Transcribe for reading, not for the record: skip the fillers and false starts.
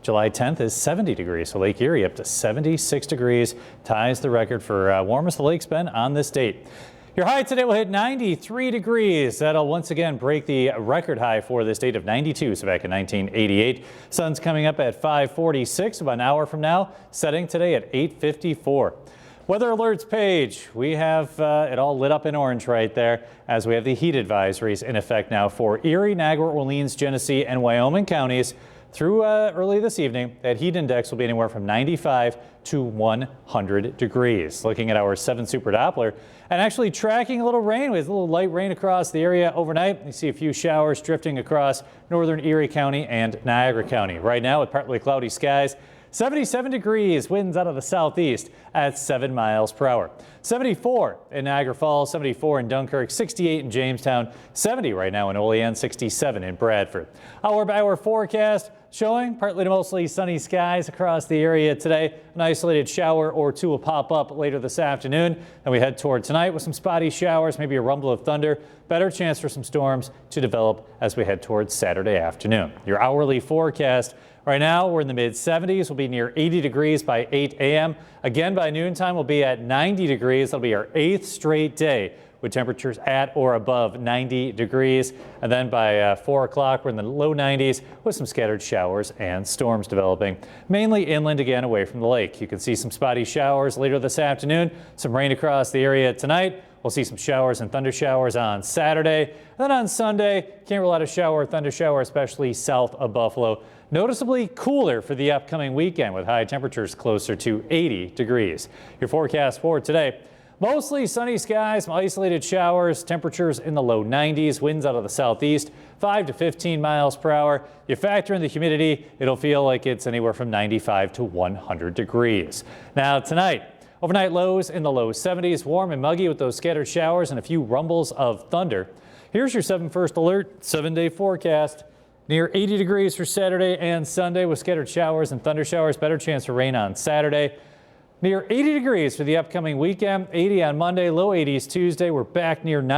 July 10th is 70 degrees. So Lake Erie up to 76 degrees ties the record for warmest the lake's been on this date. Your high today will hit 93 degrees. That'll once again break the record high for this date of 92. So back in 1988. Sun's coming up at 5:46, about an hour from now, setting today at 8:54. Weather alerts page. We have it all lit up in orange right there as we have the heat advisories in effect now for Erie, Niagara, Orleans, Genesee and Wyoming counties. Through early this evening, that heat index will be anywhere from 95 to 100 degrees. Looking at our 7 Super Doppler and actually tracking a little rain with a little light rain across the area overnight. You see a few showers drifting across northern Erie County and Niagara County. Right now with partly cloudy skies. 77 degrees, winds out of the southeast at 7 miles per hour. 74 in Niagara Falls, 74 in Dunkirk, 68 in Jamestown, 70 right now in Olean, 67 in Bradford. Hour by hour forecast showing partly to mostly sunny skies across the area today. An isolated shower or two will pop up later this afternoon. And we head toward tonight with some spotty showers, maybe a rumble of thunder. Better chance for some storms to develop as we head towards Saturday afternoon. Your hourly forecast. Right now, we're in the mid-70s. We'll be near 80 degrees by 8 a.m. Again, by noontime, we'll be at 90 degrees. That'll be our 8th straight day with temperatures at or above 90 degrees. And then by 4 o'clock, we're in the low 90s with some scattered showers and storms developing. Mainly inland again, away from the lake. You can see some spotty showers later this afternoon. Some rain across the area tonight. We'll see some showers and thunder showers on Saturday. And then on Sunday, can't rule out a shower or thunder shower, especially south of Buffalo. Noticeably cooler for the upcoming weekend with high temperatures closer to 80 degrees. Your forecast for today, mostly sunny skies, some isolated showers, temperatures in the low 90s, winds out of the southeast, 5 to 15 miles per hour. You factor in the humidity, it'll feel like it's anywhere from 95 to 100 degrees. Now tonight, overnight lows in the low 70s, warm and muggy with those scattered showers and a few rumbles of thunder. Here's your 7 First Alert 7-day forecast. Near 80 degrees for Saturday and Sunday with scattered showers and thunder showers. Better chance for rain on Saturday. Near 80 degrees for the upcoming weekend. 80 on Monday, low 80s Tuesday. We're back near 90.